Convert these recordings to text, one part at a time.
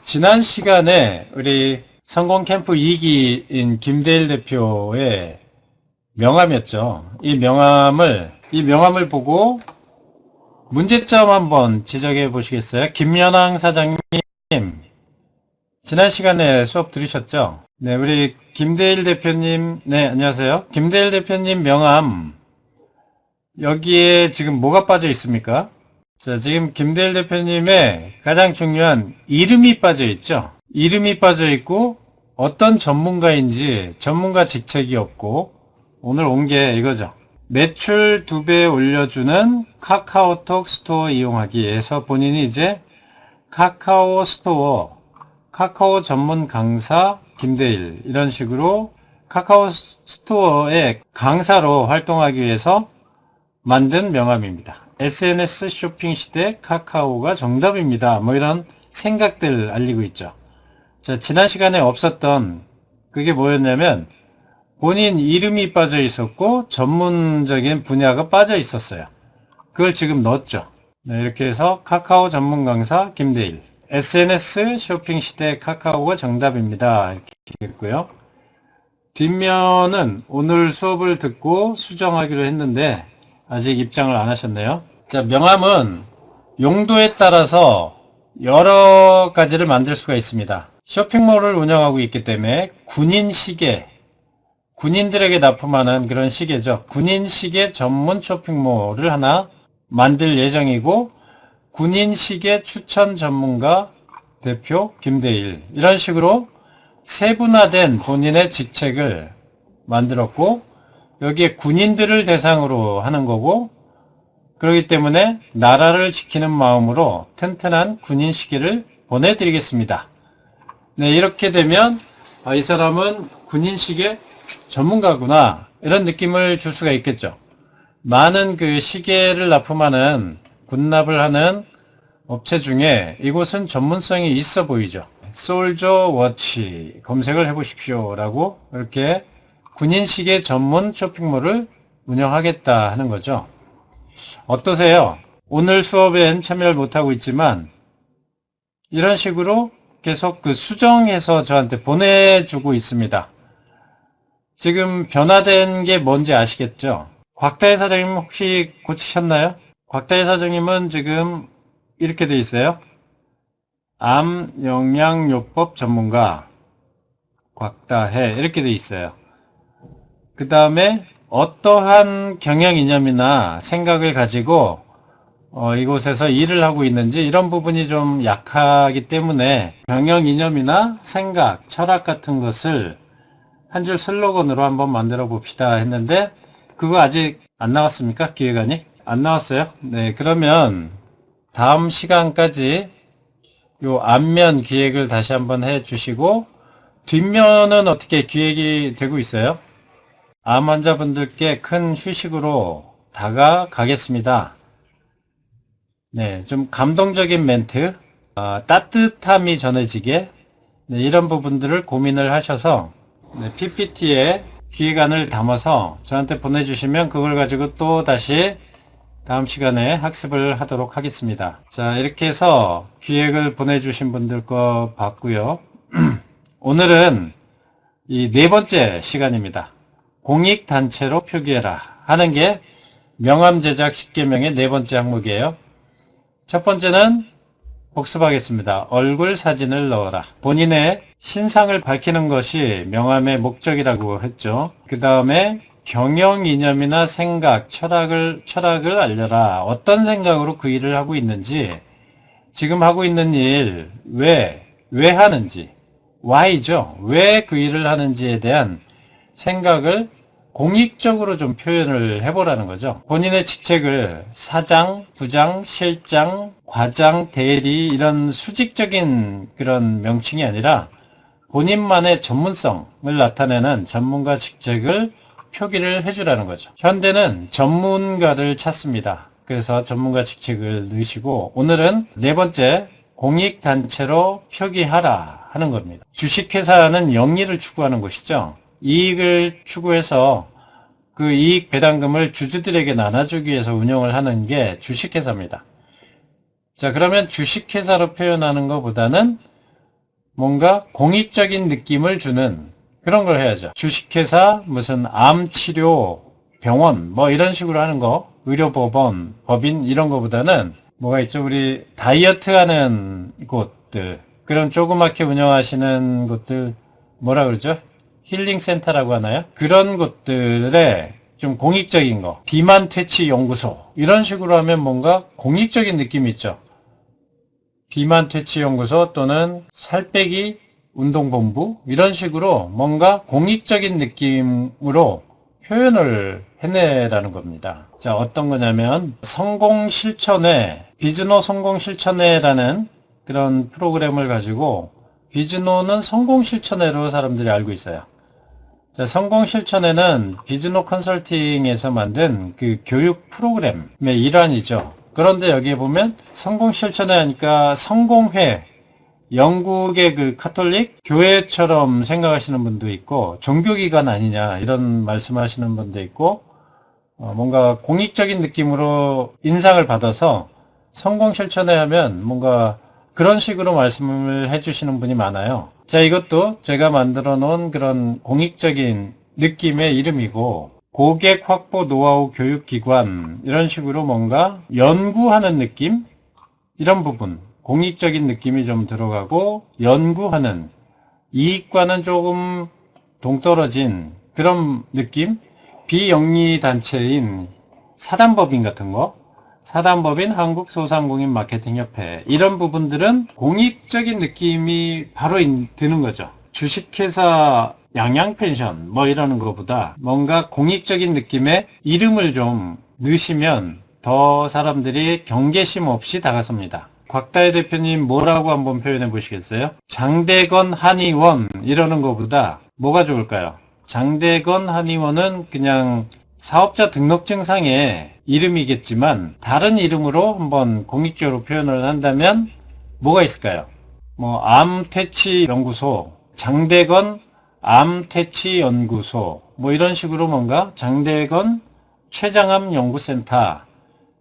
지난 시간에 우리 성공 캠프 2기인 김대일 대표의 명함이었죠. 이 명함을 보고 문제점 한번 지적해 보시겠어요? 김연왕 사장님, 지난 시간에 수업 들으셨죠? 네, 우리 김대일 대표님, 네, 안녕하세요. 김대일 대표님 명함, 여기에 지금 뭐가 빠져 있습니까? 자, 지금 김대일 대표님의 가장 중요한 이름이 빠져 있죠? 이름이 빠져 있고, 어떤 전문가인지 전문가 직책이 없고, 오늘 온 게 이거죠. 매출 2배 올려주는 카카오톡 스토어 이용하기에서 본인이 이제 카카오 스토어, 카카오 전문 강사 김대일, 이런 식으로 카카오 스토어의 강사로 활동하기 위해서 만든 명함입니다. SNS 쇼핑 시대 카카오가 정답입니다. 뭐 이런 생각들 알리고 있죠. 자, 지난 시간에 없었던 그게 뭐였냐면 본인 이름이 빠져 있었고 전문적인 분야가 빠져 있었어요. 그걸 지금 넣었죠. 네, 이렇게 해서 카카오 전문 강사 김대일, SNS 쇼핑 시대 카카오가 정답입니다. 이렇게 했고요. 뒷면은 오늘 수업을 듣고 수정하기로 했는데 아직 입장을 안 하셨네요. 자, 명함은 용도에 따라서 여러 가지를 만들 수가 있습니다. 쇼핑몰을 운영하고 있기 때문에 군인 시계, 군인들에게 납품하는 그런 시계죠. 군인 시계 전문 쇼핑몰을 하나 만들 예정이고, 군인 시계 추천 전문가 대표 김대일, 이런 식으로 세분화된 본인의 직책을 만들었고, 여기에 군인들을 대상으로 하는 거고, 그렇기 때문에 나라를 지키는 마음으로 튼튼한 군인 시계를 보내드리겠습니다. 네, 이렇게 되면 이 사람은 군인 시계 전문가구나, 이런 느낌을 줄 수가 있겠죠. 많은 그 시계를 납품하는, 군납을 하는 업체 중에 이곳은 전문성이 있어 보이죠. 솔저 워치 검색을 해보십시오 라고 이렇게 군인 시계 전문 쇼핑몰을 운영하겠다 하는 거죠. 어떠세요? 오늘 수업엔 참여를 못하고 있지만 이런 식으로 계속 그 수정해서 저한테 보내주고 있습니다. 지금 변화된 게 뭔지 아시겠죠? 곽다혜 사장님 혹시 고치셨나요? 곽다혜 사장님은 지금 이렇게 돼 있어요. 암 영양요법 전문가 곽다혜, 이렇게 돼 있어요. 그 다음에 어떠한 경영 이념이나 생각을 가지고 이곳에서 일을 하고 있는지, 이런 부분이 좀 약하기 때문에 경영 이념이나 생각, 철학 같은 것을 한 줄 슬로건으로 한번 만들어 봅시다 했는데, 그거 아직 안 나왔습니까? 기획안이? 안 나왔어요? 네, 그러면 다음 시간까지 요 앞면 기획을 다시 한번 해 주시고, 뒷면은 어떻게 기획이 되고 있어요? 암 환자분들께 큰 휴식으로 다가가겠습니다. 네, 좀 감동적인 멘트, 따뜻함이 전해지게, 네, 이런 부분들을 고민을 하셔서 PPT에 기획안을 담아서 저한테 보내주시면 그걸 가지고 또 다시 다음 시간에 학습을 하도록 하겠습니다. 자, 이렇게 해서 기획을 보내주신 분들 거 봤고요. 오늘은 이 네 번째 시간입니다. 공익단체로 표기해라 하는 게 명함 제작 10개명의 네 번째 항목이에요. 첫 번째는 복습하겠습니다. 얼굴 사진을 넣어라. 본인의 신상을 밝히는 것이 명함의 목적이라고 했죠. 그 다음에 경영 이념이나 생각, 철학을 알려라. 어떤 생각으로 그 일을 하고 있는지, 지금 하고 있는 일, 왜 하는지, why죠. 왜 그 일을 하는지에 대한 생각을 공익적으로 좀 표현을 해보라는 거죠. 본인의 직책을 사장, 부장, 실장, 과장, 대리, 이런 수직적인 그런 명칭이 아니라 본인만의 전문성을 나타내는 전문가 직책을 표기를 해주라는 거죠. 현대는 전문가를 찾습니다. 그래서 전문가 직책을 넣으시고, 오늘은 네 번째, 공익단체로 표기하라 하는 겁니다. 주식회사는 영리를 추구하는 것이죠. 이익을 추구해서 그 이익 배당금을 주주들에게 나눠주기 위해서 운영을 하는 게 주식회사입니다. 자, 그러면 주식회사로 표현하는 것보다는 뭔가 공익적인 느낌을 주는 그런 걸 해야죠. 주식회사, 무슨 암치료, 병원, 뭐 이런 식으로 하는 거, 의료법원, 법인 이런 거보다는 뭐가 있죠? 우리 다이어트 하는 곳들, 그런 조그맣게 운영하시는 곳들, 뭐라 그러죠? 힐링센터라고 하나요? 그런 곳들에 좀 공익적인 거, 비만 퇴치 연구소, 이런 식으로 하면 뭔가 공익적인 느낌이 있죠. 비만 퇴치 연구소 또는 살 빼기 운동본부, 이런 식으로 뭔가 공익적인 느낌으로 표현을 해내라는 겁니다. 자, 어떤 거냐면 성공실천회, 비즈노 성공실천회라는 그런 프로그램을 가지고, 비즈노는 성공실천회로 사람들이 알고 있어요. 자, 성공실천회는 비즈노 컨설팅에서 만든 그 교육 프로그램의 일환이죠. 그런데 여기에 보면 성공실천회 하니까 성공회, 영국의 그 카톨릭 교회처럼 생각하시는 분도 있고, 종교기관 아니냐 이런 말씀하시는 분도 있고, 뭔가 공익적인 느낌으로 인상을 받아서 성공실천회 하면 뭔가 그런 식으로 말씀을 해주시는 분이 많아요. 자, 이것도 제가 만들어 놓은 그런 공익적인 느낌의 이름이고, 고객 확보 노하우 교육기관, 이런 식으로 뭔가 연구하는 느낌? 이런 부분, 공익적인 느낌이 좀 들어가고, 연구하는, 이익과는 조금 동떨어진 그런 느낌? 비영리 단체인 사단법인 같은 거, 사단법인 한국소상공인 마케팅협회, 이런 부분들은 공익적인 느낌이 바로 드는 거죠. 주식회사 양양펜션 뭐 이러는 것보다 뭔가 공익적인 느낌의 이름을 좀 넣으시면 더 사람들이 경계심 없이 다가섭니다. 곽다혜 대표님 뭐라고 한번 표현해 보시겠어요? 장대건 한의원 이러는 것보다 뭐가 좋을까요? 장대건 한의원은 그냥 사업자 등록증 상의 이름이겠지만 다른 이름으로 한번 공익적으로 표현을 한다면 뭐가 있을까요? 뭐 암퇴치연구소, 장대건 암퇴치연구소, 뭐 이런 식으로 뭔가 장대건 췌장암 연구센터,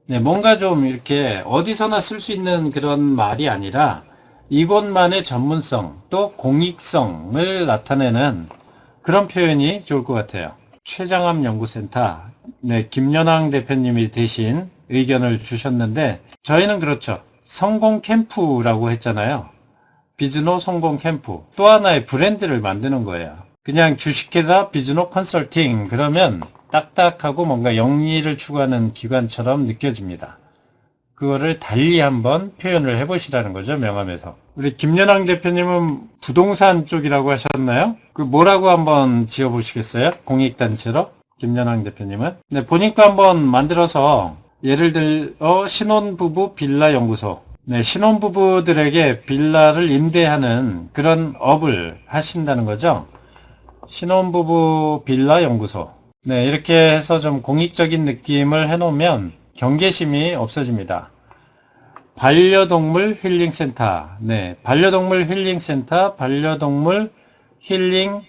네, 뭔가 좀 이렇게 어디서나 쓸 수 있는 그런 말이 아니라 이곳만의 전문성 또 공익성을 나타내는 그런 표현이 좋을 것 같아요. 췌장암 연구센터, 네, 김연왕 대표님이 대신 의견을 주셨는데, 저희는 그렇죠. 성공 캠프라고 했잖아요. 비즈노 성공 캠프. 또 하나의 브랜드를 만드는 거예요. 그냥 주식회사 비즈노 컨설팅 그러면 딱딱하고 뭔가 영리를 추구하는 기관처럼 느껴집니다. 그거를 달리 한번 표현을 해보시라는 거죠, 명함에서. 우리 김연왕 대표님은 부동산 쪽이라고 하셨나요? 그 뭐라고 한번 지어보시겠어요? 공익단체로? 김연왕 대표님은? 네, 본인 거 한번 만들어서 예를 들어 신혼부부 빌라 연구소. 네, 신혼부부들에게 빌라를 임대하는 그런 업을 하신다는 거죠. 신혼부부 빌라 연구소. 네, 이렇게 해서 좀 공익적인 느낌을 해놓으면 경계심이 없어집니다. 반려동물 힐링센터. 네, 반려동물 힐링센터, 반려동물 힐링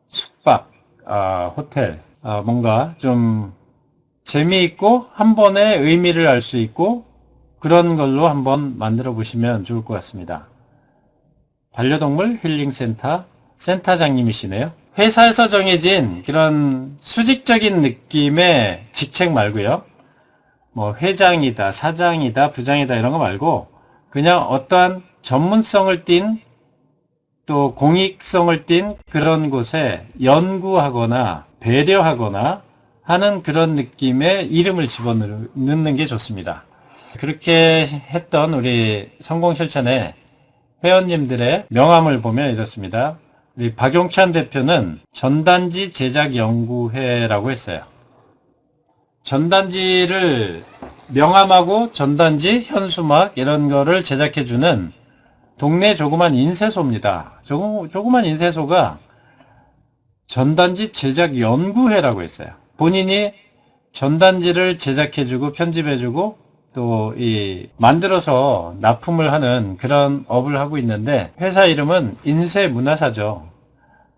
숙박, 호텔. 뭔가 좀 재미있고 한 번에 의미를 알 수 있고 그런 걸로 한번 만들어 보시면 좋을 것 같습니다. 반려동물 힐링센터 센터장님이시네요. 회사에서 정해진 그런 수직적인 느낌의 직책 말고요. 뭐 회장이다, 사장이다, 부장이다 이런 거 말고 그냥 어떠한 전문성을 띈 또 공익성을 띤 그런 곳에 연구하거나 배려하거나 하는 그런 느낌의 이름을 집어넣는 게 좋습니다. 그렇게 했던 우리 성공실천의 회원님들의 명함을 보면 이렇습니다. 우리 박용찬 대표는 전단지 제작연구회라고 했어요. 전단지를 명함하고 전단지, 현수막 이런 거를 제작해주는 동네 조그만 인쇄소입니다. 조그만 인쇄소가 전단지 제작연구회라고 했어요. 본인이 전단지를 제작해주고 편집해주고 또 만들어서 납품을 하는 그런 업을 하고 있는데 회사 이름은 인쇄문화사죠.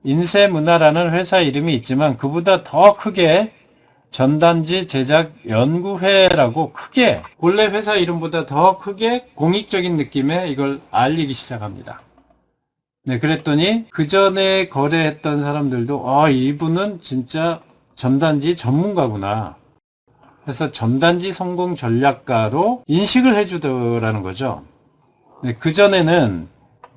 인쇄문화라는 회사 이름이 있지만 그보다 더 크게 전단지 제작 연구회라고 크게 본래 회사 이름보다 더 크게 공익적인 느낌의 이걸 알리기 시작합니다. 네, 그랬더니 그 전에 거래했던 사람들도 이분은 진짜 전단지 전문가구나. 그래서 전단지 성공 전략가로 인식을 해주더라는 거죠. 네, 그 전에는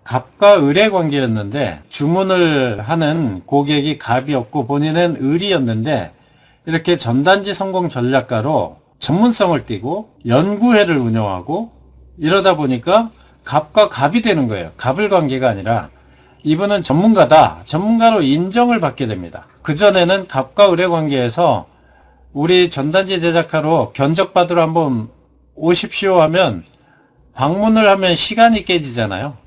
갑과 을의 관계였는데 주문을 하는 고객이 갑이었고 본인은 을이었는데 이렇게 전단지 성공 전략가로 전문성을 띠고 연구회를 운영하고 이러다 보니까 갑과 갑이 되는 거예요. 갑을 관계가 아니라 이분은 전문가다. 전문가로 인정을 받게 됩니다. 그전에는 갑과 을의 관계에서 우리 전단지 제작하러 견적받으러 한번 오십시오 하면 방문을 하면 시간이 깨지잖아요.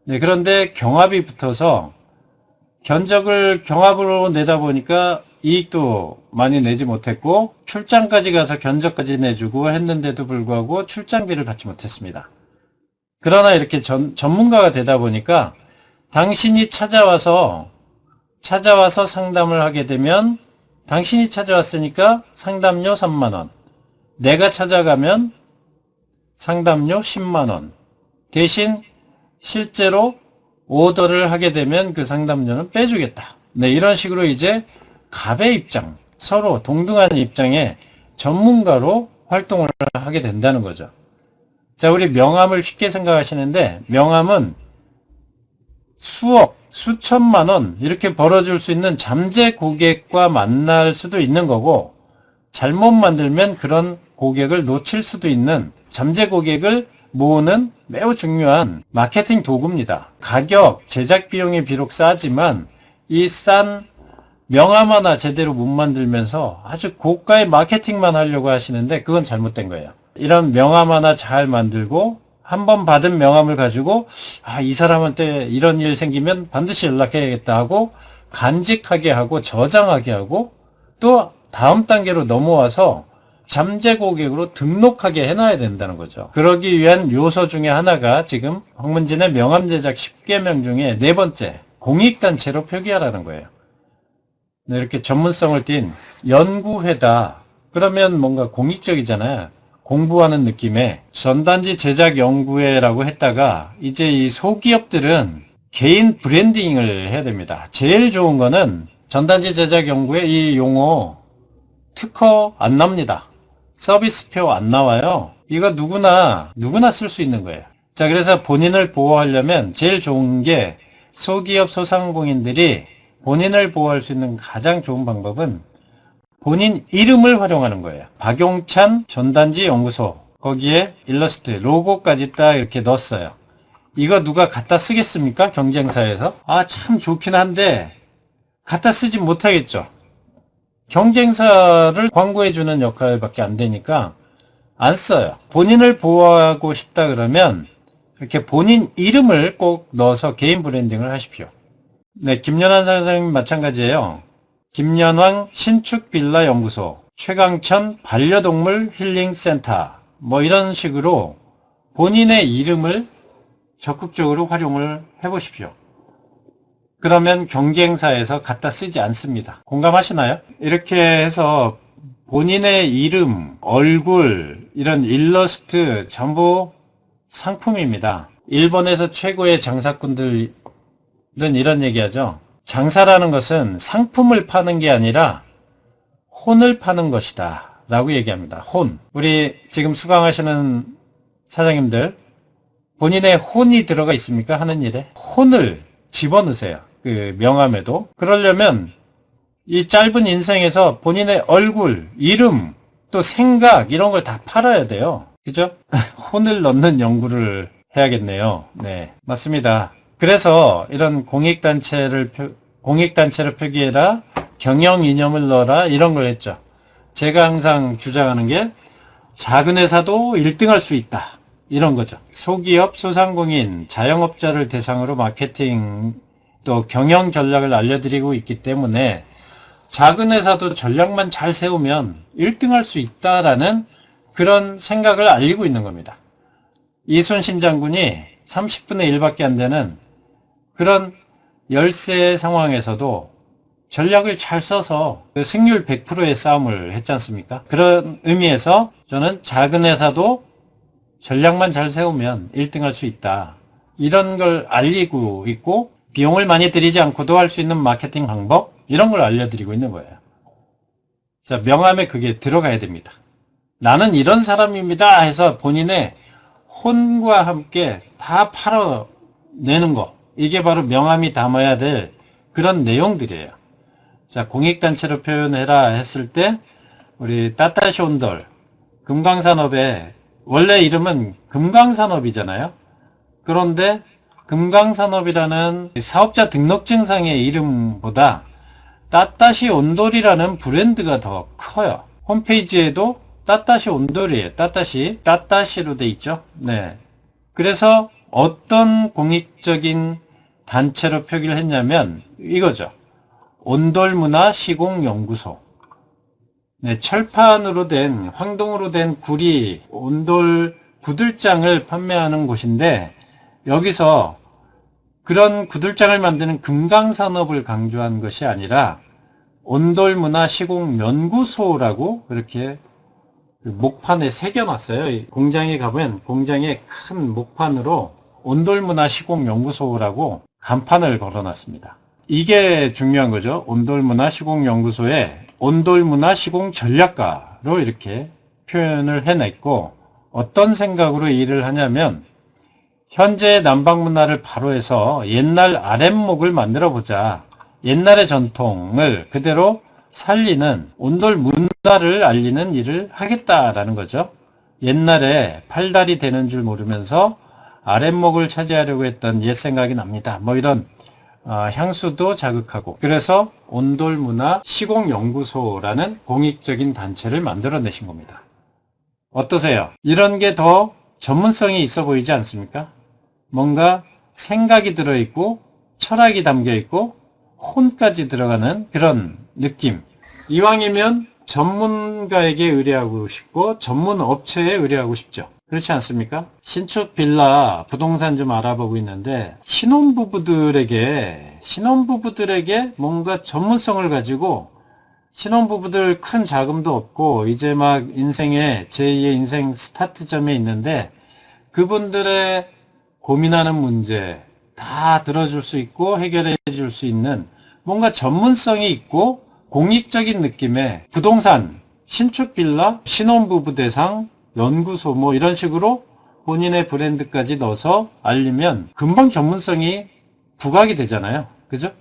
네, 그런데 경합이 붙어서 견적을 경합으로 내다 보니까 이익도 많이 내지 못했고 출장까지 가서 견적까지 내주고 했는데도 불구하고 출장비를 받지 못했습니다. 그러나 이렇게 전문가가 되다 보니까 당신이 찾아와서 상담을 하게 되면 당신이 찾아왔으니까 상담료 3만원, 내가 찾아가면 상담료 10만원, 대신 실제로 오더를 하게 되면 그 상담료는 빼주겠다. 네, 이런 식으로 이제 갑의 입장, 서로 동등한 입장의 전문가로 활동을 하게 된다는 거죠. 자, 우리 명함을 쉽게 생각하시는데 명함은 수억, 수천만 원 이렇게 벌어줄 수 있는 잠재 고객과 만날 수도 있는 거고 잘못 만들면 그런 고객을 놓칠 수도 있는 잠재 고객을 모으는 매우 중요한 마케팅 도구입니다. 가격, 제작 비용이 비록 싸지만 이 싼 명함 하나 제대로 못 만들면서 아주 고가의 마케팅만 하려고 하시는데 그건 잘못된 거예요. 이런 명함 하나 잘 만들고 한 번 받은 명함을 가지고 이 사람한테 이런 일 생기면 반드시 연락해야겠다 하고 간직하게 하고 저장하게 하고 또 다음 단계로 넘어와서 잠재 고객으로 등록하게 해놔야 된다는 거죠. 그러기 위한 요소 중에 하나가 지금 황문진의 명함 제작 10개명 중에 네 번째 공익단체로 표기하라는 거예요. 네, 이렇게 전문성을 띤 연구회다. 그러면 뭔가 공익적이잖아요. 공부하는 느낌의 전단지 제작 연구회라고 했다가 이제 이 소기업들은 개인 브랜딩을 해야 됩니다. 제일 좋은 거는 전단지 제작 연구회 이 용어 특허 안 납니다. 서비스표 안 나와요. 이거 누구나 쓸 수 있는 거예요. 자, 그래서 본인을 보호하려면 제일 좋은 게 소기업 소상공인들이 본인을 보호할 수 있는 가장 좋은 방법은 본인 이름을 활용하는 거예요. 박용찬 전단지 연구소 거기에 일러스트 로고까지 딱 이렇게 넣었어요. 이거 누가 갖다 쓰겠습니까? 경쟁사에서? 참 좋긴 한데 갖다 쓰지 못하겠죠. 경쟁사를 광고해주는 역할밖에 안 되니까 안 써요. 본인을 보호하고 싶다 그러면 이렇게 본인 이름을 꼭 넣어서 개인 브랜딩을 하십시오. 네, 김연환 선생님 마찬가지예요. 김연황 신축빌라 연구소, 최강천 반려동물 힐링센터 뭐 이런 식으로 본인의 이름을 적극적으로 활용을 해보십시오. 그러면 경쟁사에서 갖다 쓰지 않습니다. 공감하시나요? 이렇게 해서 본인의 이름, 얼굴, 이런 일러스트 전부 상품입니다. 일본에서 최고의 장사꾼들은 이런 얘기하죠. 장사라는 것은 상품을 파는 게 아니라 혼을 파는 것이다 라고 얘기합니다. 혼. 우리 지금 수강하시는 사장님들 본인의 혼이 들어가 있습니까? 하는 일에 혼을 집어넣으세요. 그 명함에도. 그러려면 이 짧은 인생에서 본인의 얼굴, 이름, 또 생각 이런 걸 다 팔아야 돼요. 그죠? 혼을 넣는 연구를 해야겠네요. 네, 맞습니다. 그래서 이런 공익단체를 표기해라, 경영 이념을 넣어라 이런 걸 했죠. 제가 항상 주장하는 게 작은 회사도 1등할 수 있다. 이런 거죠. 소기업, 소상공인, 자영업자를 대상으로 마케팅 또 경영 전략을 알려드리고 있기 때문에 작은 회사도 전략만 잘 세우면 1등할 수 있다라는 그런 생각을 알리고 있는 겁니다. 이순신 장군이 30분의 1밖에 안 되는 그런 열세 상황에서도 전략을 잘 써서 승률 100%의 싸움을 했지 않습니까? 그런 의미에서 저는 작은 회사도 전략만 잘 세우면 1등할 수 있다. 이런 걸 알리고 있고 비용을 많이 들이지 않고도 할 수 있는 마케팅 방법 이런 걸 알려드리고 있는 거예요. 자, 명함에 그게 들어가야 됩니다. 나는 이런 사람입니다 해서 본인의 혼과 함께 다 팔아내는 거. 이게 바로 명함이 담아야 될 그런 내용들이에요. 자, 공익단체로 표현해라 했을 때 우리 따따시 온돌 금강산업의 원래 이름은 금강산업이잖아요. 그런데 금강산업이라는 사업자 등록증상의 이름보다 따따시 온돌이라는 브랜드가 더 커요. 홈페이지에도 따따시 온돌이에요. 따따시로 돼 있죠. 네. 그래서 어떤 공익적인 단체로 표기를 했냐면 이거죠. 온돌문화시공연구소. 네, 철판으로 된, 황동으로 된 구리, 온돌 구들장을 판매하는 곳인데 여기서 그런 구들장을 만드는 금강산업을 강조한 것이 아니라 온돌문화시공연구소라고 그렇게 목판에 새겨놨어요. 공장에 가면 공장에 큰 목판으로 온돌문화시공연구소라고 간판을 걸어놨습니다. 이게 중요한 거죠. 온돌문화시공연구소에 온돌문화시공전략가로 이렇게 표현을 해냈고 어떤 생각으로 일을 하냐면 현재 난방문화를 바로 해서 옛날 아랫목을 만들어 보자. 옛날의 전통을 그대로 살리는 온돌 문화를 알리는 일을 하겠다라는 거죠. 옛날에 팔다리 되는 줄 모르면서 아랫목을 차지하려고 했던 옛 생각이 납니다. 뭐 이런 향수도 자극하고 그래서 온돌문화 시공연구소라는 공익적인 단체를 만들어내신 겁니다. 어떠세요? 이런 게 더 전문성이 있어 보이지 않습니까? 뭔가 생각이 들어있고 철학이 담겨있고 혼까지 들어가는 그런 느낌. 이왕이면 전문가에게 의뢰하고 싶고 전문 업체에 의뢰하고 싶죠. 그렇지 않습니까? 신축 빌라 부동산 좀 알아보고 있는데 신혼부부들에게 뭔가 전문성을 가지고 신혼부부들 큰 자금도 없고 이제 막 인생의 제2의 인생 스타트점에 있는데 그분들의 고민하는 문제 다 들어줄 수 있고 해결해 줄 수 있는 뭔가 전문성이 있고 공익적인 느낌의 부동산, 신축 빌라, 신혼부부 대상, 연구소 뭐 이런 식으로 본인의 브랜드까지 넣어서 알리면 금방 전문성이 부각이 되잖아요. 그죠?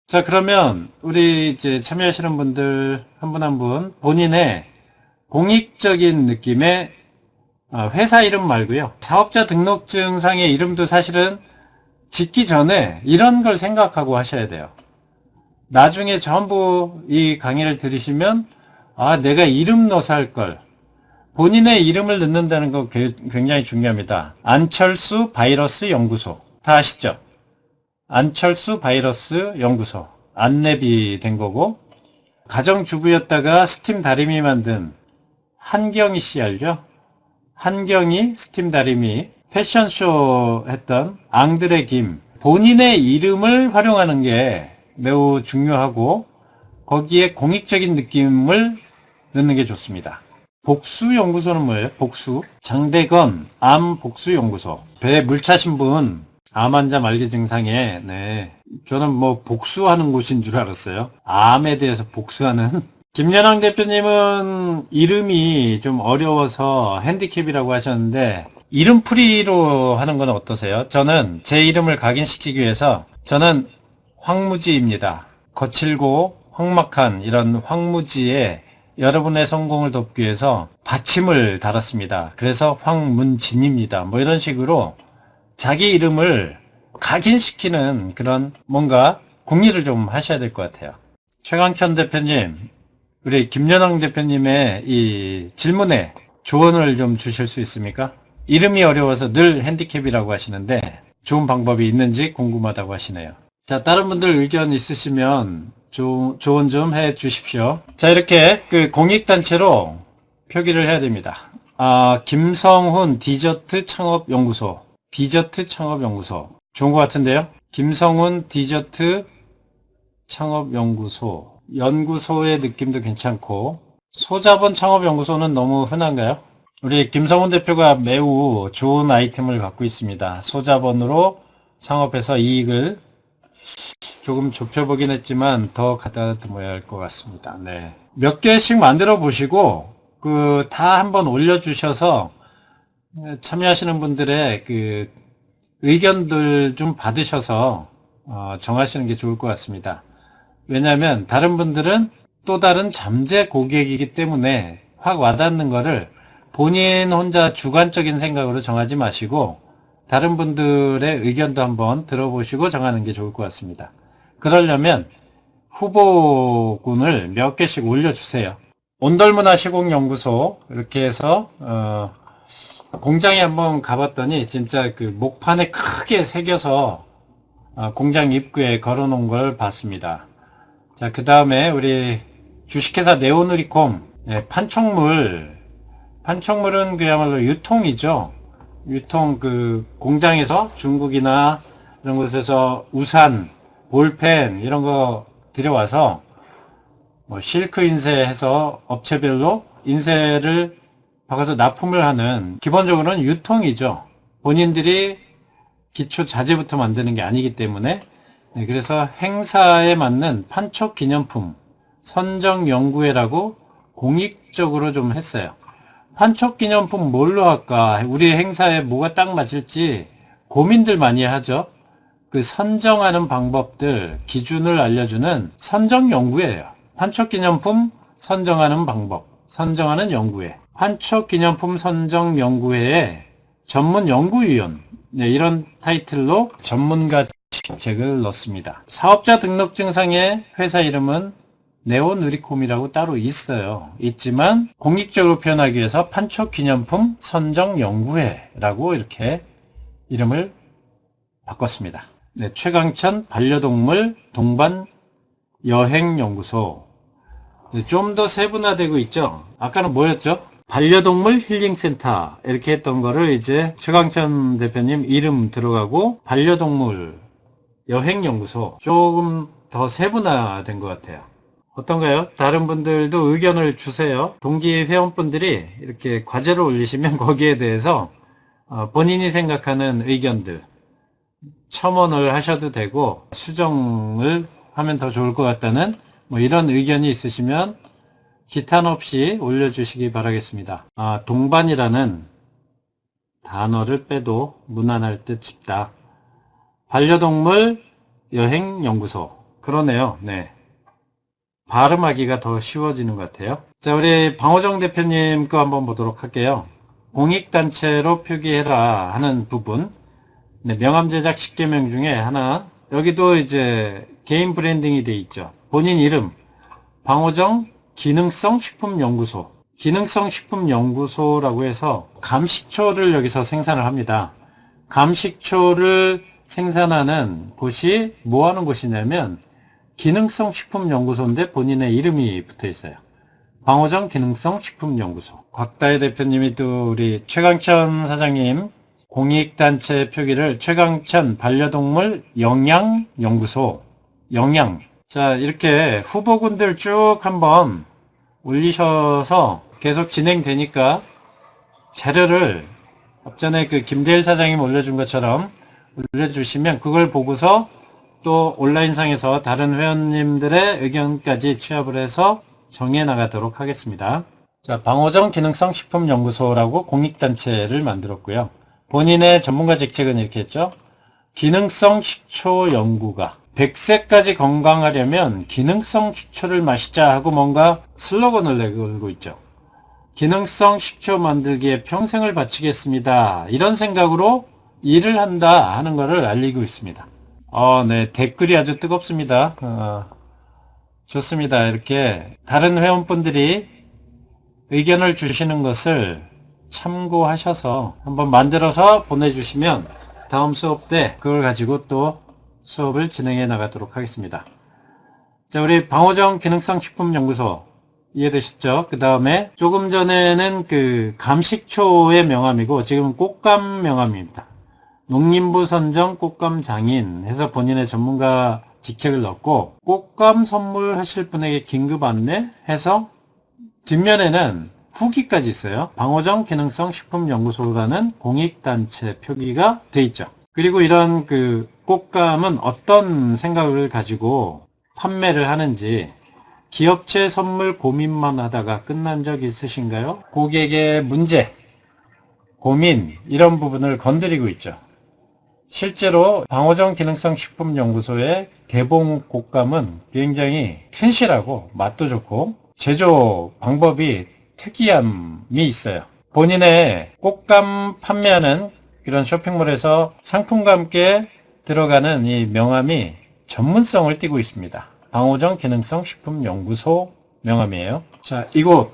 자, 그러면 우리 이제 참여하시는 분들 한 분 한 분 본인의 공익적인 느낌의 회사 이름 말고요. 사업자 등록증상의 이름도 사실은 짓기 전에 이런 걸 생각하고 하셔야 돼요. 나중에 전부 이 강의를 들으시면 내가 이름 넣어서 할 걸. 본인의 이름을 넣는다는 거 굉장히 중요합니다. 안철수 바이러스 연구소. 다 아시죠? 안철수 바이러스 연구소. 안내비 된 거고 가정주부였다가 스팀 다리미 만든 한경희 씨 알죠? 한경희 스팀 다리미 패션쇼 했던 앙드레 김. 본인의 이름을 활용하는 게 매우 중요하고 거기에 공익적인 느낌을 넣는 게 좋습니다. 복수연구소는 뭐예요? 복수. 장대건 암복수연구소. 배에 물 차신 분 암 환자 말기 증상에 저는 뭐 복수하는 곳인 줄 알았어요. 암에 대해서 복수하는. 김연왕 대표님은 이름이 좀 어려워서 핸디캡이라고 하셨는데 이름풀이로 하는 건 어떠세요? 저는 제 이름을 각인시키기 위해서 저는 황무지입니다. 거칠고 황막한 이런 황무지에 여러분의 성공을 돕기 위해서 받침을 달았습니다. 그래서 황문진입니다. 뭐 이런 식으로 자기 이름을 각인시키는 그런 뭔가 궁리를 좀 하셔야 될 것 같아요. 최강천 대표님, 우리 김연왕 대표님의 이 질문에 조언을 좀 주실 수 있습니까? 이름이 어려워서 늘 핸디캡이라고 하시는데 좋은 방법이 있는지 궁금하다고 하시네요. 자, 다른 분들 의견 있으시면 조언 좀 해 주십시오. 자, 이렇게 그 공익단체로 표기를 해야 됩니다. 김성훈 디저트 창업연구소. 좋은 것 같은데요? 김성훈 디저트 창업연구소. 연구소의 느낌도 괜찮고, 소자본 창업연구소는 너무 흔한가요? 우리 김성훈 대표가 매우 좋은 아이템을 갖고 있습니다. 소자본으로 창업해서 이익을 조금 좁혀보긴 했지만 더 가다듬어야 할 것 같습니다. 네. 몇 개씩 만들어 보시고 다 한번 올려주셔서 참여하시는 분들의 의견들 좀 받으셔서 정하시는 게 좋을 것 같습니다. 왜냐하면 다른 분들은 또 다른 잠재 고객이기 때문에 확 와닿는 거를 본인 혼자 주관적인 생각으로 정하지 마시고 다른 분들의 의견도 한번 들어보시고 정하는 게 좋을 것 같습니다. 그러려면 후보군을 몇 개씩 올려주세요. 온덜문화 시공연구소 이렇게 해서 공장에 한번 가봤더니 진짜 목판에 크게 새겨서 공장 입구에 걸어놓은 걸 봤습니다. 자, 그 다음에 우리 주식회사 네오누리콤 판촉물은 그야말로 유통이죠. 유통 공장에서 중국이나 이런 곳에서 우산, 볼펜 이런 거 들여와서 실크 인쇄해서 업체별로 인쇄를 박아서 납품을 하는 기본적으로는 유통이죠. 본인들이 기초 자재부터 만드는 게 아니기 때문에 그래서 행사에 맞는 판촉 기념품 선정연구회라고 공익적으로 좀 했어요. 판촉 기념품 뭘로 할까? 우리 행사에 뭐가 딱 맞을지 고민들 많이 하죠. 선정하는 방법들, 기준을 알려주는 선정연구회예요. 판촉 기념품 선정하는 방법, 선정하는 연구회. 판촉 기념품 선정 연구회의 전문 연구위원, 이런 타이틀로 전문가 직책을 넣습니다. 사업자 등록증상에 회사 이름은 네오누리콤이라고 따로 있지만 공익적으로 표현하기 위해서 판촉 기념품 선정 연구회라고 이렇게 이름을 바꿨습니다. 최강천 반려동물 동반 여행연구소. 좀 더 세분화되고 있죠. 아까는 뭐였죠? 반려동물 힐링센터 이렇게 했던 거를 이제 최강천 대표님 이름 들어가고 반려동물 여행연구소, 조금 더 세분화된 것 같아요. 어떤가요? 다른 분들도 의견을 주세요. 동기 회원분들이 이렇게 과제를 올리시면 거기에 대해서 본인이 생각하는 의견들 첨언을 하셔도 되고 수정을 하면 더 좋을 것 같다는 이런 의견이 있으시면 기탄 없이 올려주시기 바라겠습니다. 동반이라는 단어를 빼도 무난할 듯 싶다. 반려동물 여행연구소. 그러네요. 네. 발음하기가 더 쉬워지는 것 같아요. 자, 우리 방호정 대표님 거 한번 보도록 할게요. 공익단체로 표기해라 하는 부분. 명함 제작 10개명 중에 하나. 여기도 이제 개인 브랜딩이 돼 있죠. 본인 이름. 방호정 기능성 식품연구소. 기능성 식품연구소라고 해서 감식초를 여기서 생산을 합니다. 감식초를 생산하는 곳이 뭐 하는 곳이냐면 기능성 식품연구소인데 본인의 이름이 붙어 있어요. 방호정 기능성 식품연구소. 곽다혜 대표님이 또 우리 최강천 사장님 공익단체 표기를 최강천 반려동물 영양연구소. 영양. 자, 이렇게 후보군들 쭉 한번 올리셔서 계속 진행되니까 자료를 앞전에 김대일 사장님 올려준 것처럼 올려주시면 그걸 보고서 또 온라인상에서 다른 회원님들의 의견까지 취합을 해서 정해 나가도록 하겠습니다. 자, 방호정 기능성 식품연구소라고 공익단체를 만들었고요. 본인의 전문가 직책은 이렇게 했죠. 기능성 식초 연구가. 100세까지 건강하려면 기능성 식초를 마시자 하고 뭔가 슬로건을 내걸고 있죠. 기능성 식초 만들기에 평생을 바치겠습니다. 이런 생각으로 일을 한다 하는 것을 알리고 있습니다. 네, 댓글이 아주 뜨겁습니다. 좋습니다. 이렇게 다른 회원분들이 의견을 주시는 것을 참고하셔서 한번 만들어서 보내주시면 다음 수업 때 그걸 가지고 또 수업을 진행해 나가도록 하겠습니다. 자, 우리 방호정 기능성 식품연구소 이해되셨죠? 그 다음에 조금 전에는 감식초의 명함이고 지금은 꽃감 명함입니다. 농림부 선정 꽃감 장인 해서 본인의 전문가 직책을 넣고 꽃감 선물하실 분에게 긴급 안내 해서 뒷면에는 후기까지 있어요. 방호정 기능성 식품연구소라는 공익단체 표기가 돼 있죠. 그리고 이런 꽃감은 어떤 생각을 가지고 판매를 하는지 기업체 선물 고민만 하다가 끝난 적 있으신가요? 고객의 문제, 고민 이런 부분을 건드리고 있죠. 실제로 방호정 기능성 식품연구소의 개봉 꽃감은 굉장히 튼실하고 맛도 좋고 제조 방법이 특이함이 있어요. 본인의 꽃감 판매하는 이런 쇼핑몰에서 상품과 함께 들어가는 이 명함이 전문성을 띠고 있습니다. 방호정 기능성 식품연구소 명함이에요. 자, 이곳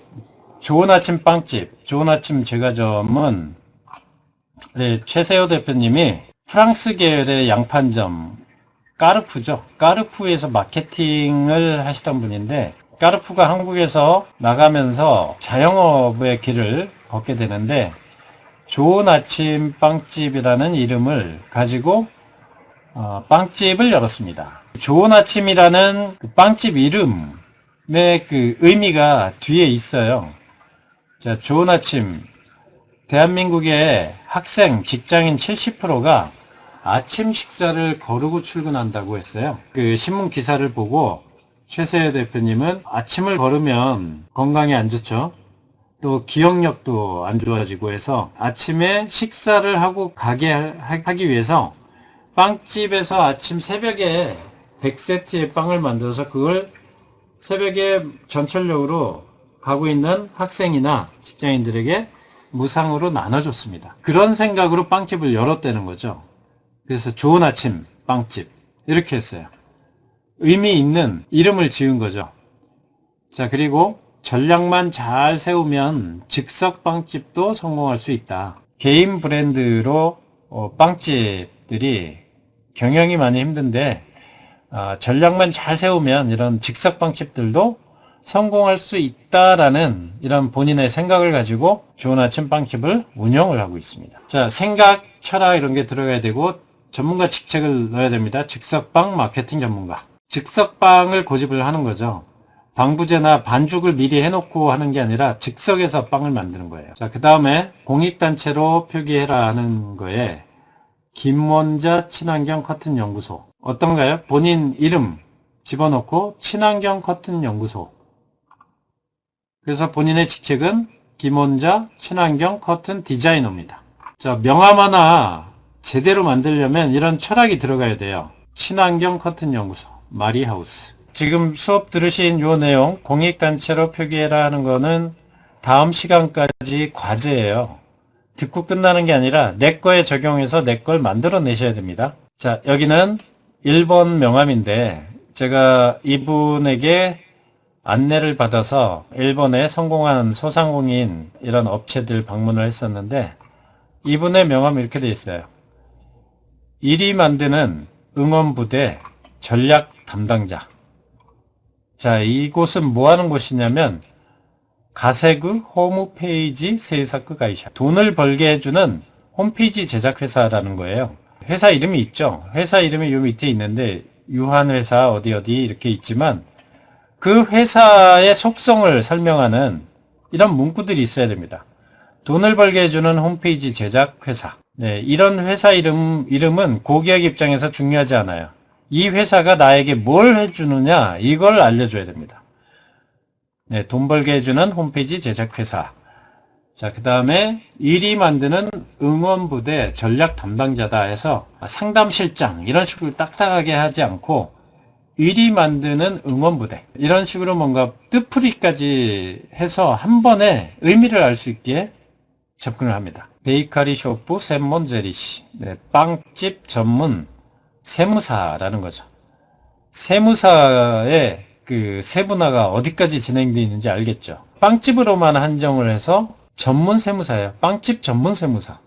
좋은 아침 빵집, 좋은 아침 제과점은 최세호 대표님이 프랑스 계열의 양판점 까르푸죠. 까르푸에서 마케팅을 하시던 분인데 까르푸가 한국에서 나가면서 자영업의 길을 걷게 되는데 좋은 아침 빵집이라는 이름을 가지고 빵집을 열었습니다. 좋은 아침이라는 그 빵집 이름의 그 의미가 뒤에 있어요. 자, 좋은 아침. 대한민국의 학생, 직장인 70%가 아침 식사를 거르고 출근한다고 했어요. 그 신문 기사를 보고 최세호 대표님은 아침을 거르면 건강에 안 좋죠. 또 기억력도 안 좋아지고 해서 아침에 식사를 하고 가게 하기 위해서 빵집에서 아침 새벽에 100세트의 빵을 만들어서 그걸 새벽에 전철역으로 가고 있는 학생이나 직장인들에게 무상으로 나눠줬습니다. 그런 생각으로 빵집을 열었다는 거죠. 그래서 좋은 아침 빵집 이렇게 했어요. 의미 있는 이름을 지은 거죠. 자, 그리고 전략만 잘 세우면 즉석 빵집도 성공할 수 있다. 개인 브랜드로 빵집들이 경영이 많이 힘든데 전략만 잘 세우면 이런 즉석 빵집들도 성공할 수 있다라는 이런 본인의 생각을 가지고 좋은 아침 빵집을 운영을 하고 있습니다. 자, 생각, 철학 이런 게 들어가야 되고 전문가 직책을 넣어야 됩니다. 즉석빵 마케팅 전문가. 즉석빵을 고집을 하는 거죠. 방부제나 반죽을 미리 해놓고 하는 게 아니라 즉석에서 빵을 만드는 거예요. 자, 그 다음에 공익단체로 표기해라 하는 거에 김원자 친환경 커튼 연구소. 어떤가요? 본인 이름 집어넣고 친환경 커튼 연구소. 그래서 본인의 직책은 김원자 친환경 커튼 디자이너입니다. 자, 명함 하나 제대로 만들려면 이런 철학이 들어가야 돼요. 친환경 커튼 연구소, 마리하우스. 지금 수업 들으신 요 내용, 공익단체로 표기해라 하는 거는 다음 시간까지 과제예요. 듣고 끝나는 게 아니라 내 거에 적용해서 내 걸 만들어 내셔야 됩니다. 자, 여기는 1번 명함인데 제가 이분에게 안내를 받아서 일본에 성공한 소상공인 이런 업체들 방문을 했었는데 이분의 명함이 이렇게 되어 있어요. 일이 만드는 응원부대 전략 담당자. 자, 이곳은 뭐 하는 곳이냐면 가세그 홈페이지 세사크 가이샤. 돈을 벌게 해주는 홈페이지 제작 회사라는 거예요. 회사 이름이 있죠. 회사 이름이 요 밑에 있는데 유한회사 어디 이렇게 있지만 그 회사의 속성을 설명하는 이런 문구들이 있어야 됩니다. 돈을 벌게 해주는 홈페이지 제작 회사. 네, 이런 회사 이름은 고객 입장에서 중요하지 않아요. 이 회사가 나에게 뭘 해주느냐 이걸 알려줘야 됩니다. 네, 돈 벌게 해주는 홈페이지 제작 회사. 자, 그 다음에 일이 만드는 응원부대 전략 담당자다 해서 상담실장 이런 식으로 딱딱하게 하지 않고 일이 만드는 응원부대 이런 식으로 뭔가 뜻풀이까지 해서 한 번에 의미를 알 수 있게 접근을 합니다. 베이커리 쇼프専門 재리시. 네, 빵집 전문 세무사라는 거죠. 세무사의 그 세분화가 어디까지 진행되어 있는지 알겠죠. 빵집으로만 한정을 해서 전문 세무사예요. 빵집 전문 세무사.